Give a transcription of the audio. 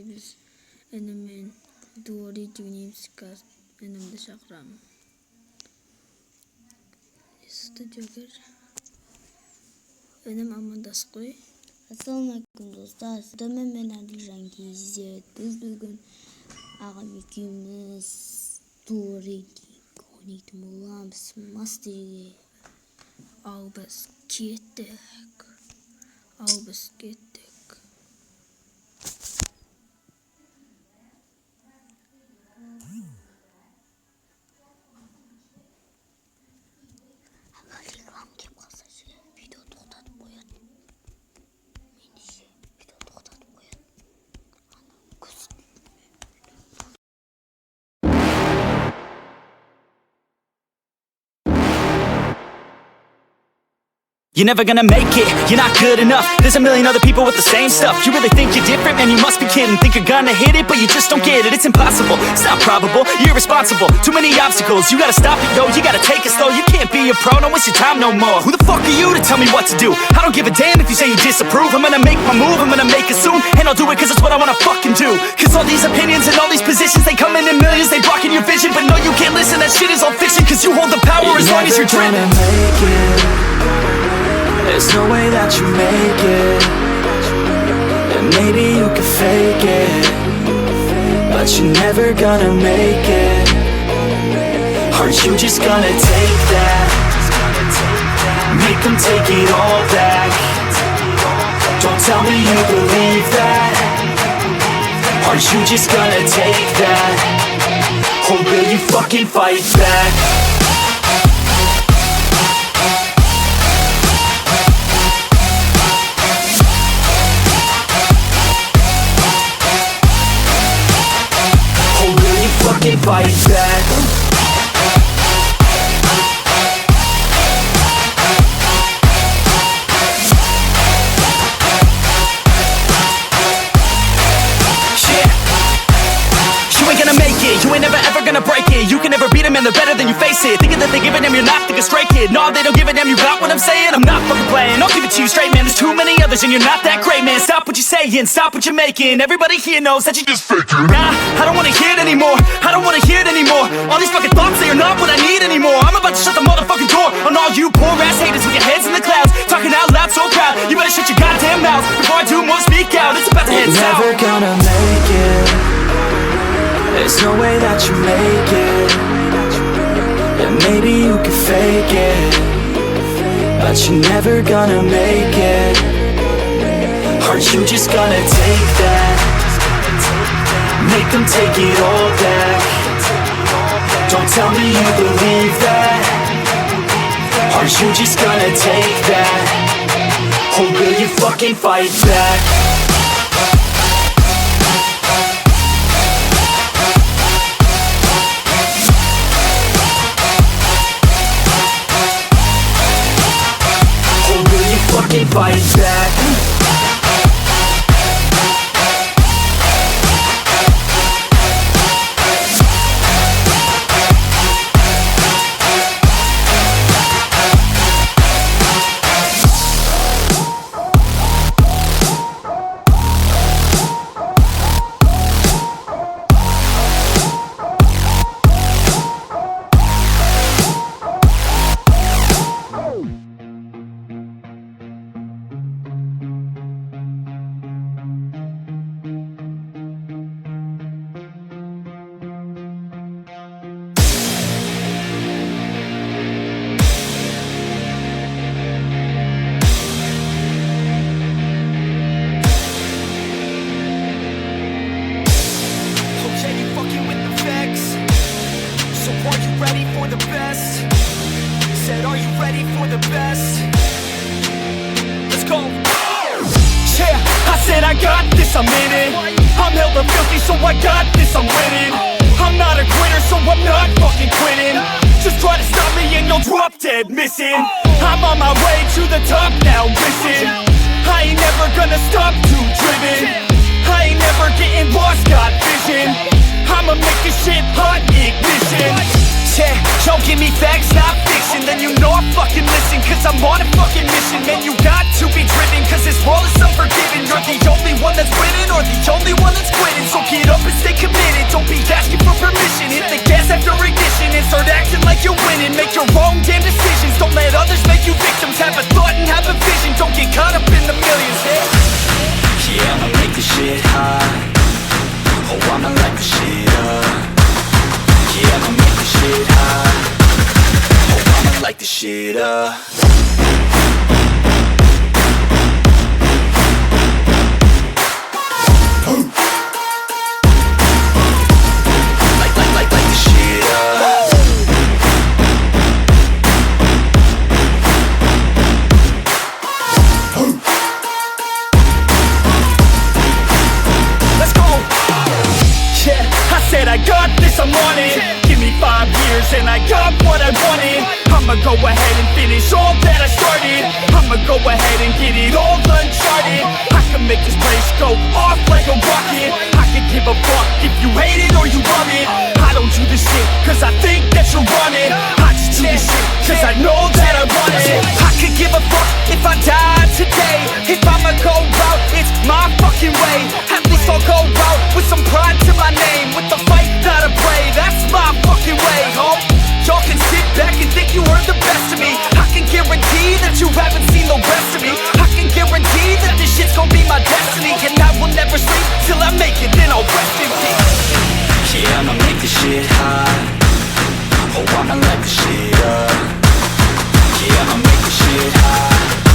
biz enemin Dori Dunimska enemde şakram. Sıta Joker. Enem Amandasqoy. Assalamualaikum dostlar. Dönem ben Adilcan Gizet. Biz bugün ağabeyimiz Dori Konit Mulams Masteri. Albus kettik. Reklam kim kasası? Video toxtatıp koyat. Menişe video toxtatıp koyat. Ana kız. You're never gonna make it, you're not good enough. There's a million other people with the same stuff. You really think you're different, man, you must be kidding. Think you're gonna hit it, but you just don't get it. It's impossible, it's not probable, you're irresponsible. Too many obstacles, you gotta stop it, yo. You gotta take it slow, you can't be a pro, don't waste your time no more. Who the fuck are you to tell me what to do? I don't give a damn if you say you disapprove. I'm gonna make my move, I'm gonna make it soon. And I'll do it cause it's what I wanna fucking do. Cause all these opinions and all these positions, they come in millions, they blocking your vision. But no, you can't listen, that shit is all fiction. Cause you hold the power as long as you're dreaming. There's no way that you make it. And maybe you can fake it, but you're never gonna make it. Aren't you just gonna take that? Make them take it all back. Don't tell me you believe that. Aren't you just gonna take that? Or will you fucking fight back? Fight back. You ain't gonna make it, you ain't never ever gonna break it. You can never beat them and they're better than you face it. Thinking that they give a damn, you're not thinking straight, kid. No, they don't give a damn, you got what I'm saying? I'm not fucking playing, I'll give it to you straight, man. There's too many others and you're not that great, man. Stop what you're saying, stop what you're making. Everybody here knows that you just faking. Nah, I don't wanna hear it anymore, I don't wanna hear it anymore. All these fucking thoughts, they are not what I need anymore. I'm about to shut the motherfucking door on all you poor ass haters with your heads in the clouds, talking out loud so proud. You better shut your goddamn mouth before I do more speak out. It's about to head south. You're never gonna make it. There's no way that you make it. And maybe you can fake it, but you're never gonna make it. Aren't you just gonna take that? Make them take it all back. Don't tell me you believe that. Aren't you just gonna take that? Or will you fucking fight back? Fight back. I got this, I'm in it. I'm hella filthy, so I got this, I'm winning. I'm not a quitter, so I'm not fucking quitting. Just try to stop me and you'll drop dead missing. I'm on my way to the top now, listen. I ain't never gonna stop, too driven. I ain't never getting lost, got vision. I'ma make this shit hot, ignition. Yeah, don't give me facts, not fiction. Then you know I fucking listen, cause I'm on a fucking mission. Man, you got to be driven, cause this world is unforgiving. You're the only one that's winning, or the only one that's quitting. and make your own damn decisions. Don't let others make you victims. Have a thought and have a vision. Don't get caught up in the millions. Yeah, I'ma make this shit hot. Oh, I'ma light this shit up. Yeah, I'ma make this shit hot. Oh, I'ma light this shit up. Light this shit up. Let's go! Yeah, I said I got this, I'm on it. Give me 5 years and I got what I wanted. I'ma go ahead and finish all that I started. I'ma go ahead and get it all uncharted. I can make this place go off like a rocket. I can give a fuck if you hate it or you love it. I don't do this shit cause I think that you're running. I just do this shit cause I know that I want it. I could give a fuck if I died today. If I'ma go out, it's my fucking way. At least I'll go out with some pride to my name. With the fight, not a play, that's my fucking way, ho. Y'all can sit back and think you heard the best of me. I can guarantee that you haven't seen the rest of me. I can guarantee that this shit's gonna be my destiny. And I will never sleep till I make it, then I'll rest in peace. Yeah, I'ma make this shit hot. Oh, I'ma light this shit up. Yeah, I'ma make this shit hot.